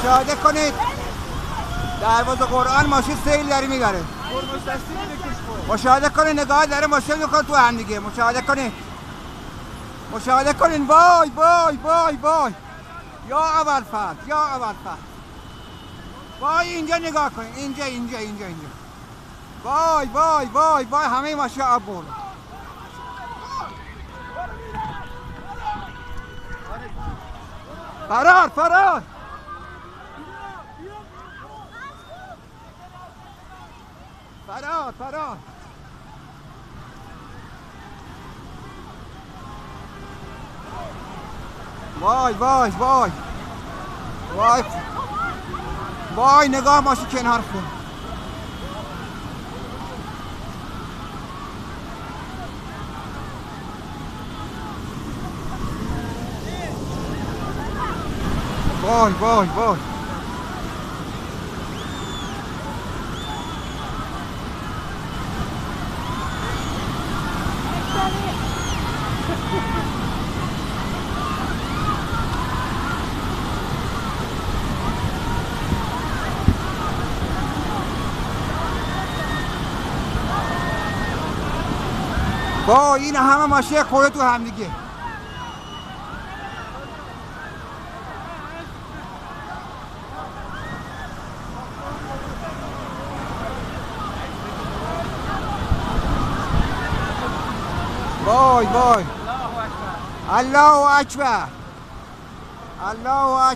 مشاهده کنید دروازه قرآن ماشین سیل داره میبره. مشاهده کنید نگاه داره ماشین میکنه تو هم دیگه. مشاهده کنید مشاهده کنید. وای وای وای وای یا ابوالفضل یا ابوالفضل. وای اینجا نگاه کنید اینجا اینجا اینجا اینجا. وای وای وای وای همه ماشین آب برد. فرار فرار. فرار فرار. وای وای وای وای وای نگاه ماشین کنار خون. وای وای وای با این همه ماشین خورده تو هم دیگه. وای وای الله اکبر الله اکبر الله اکبر.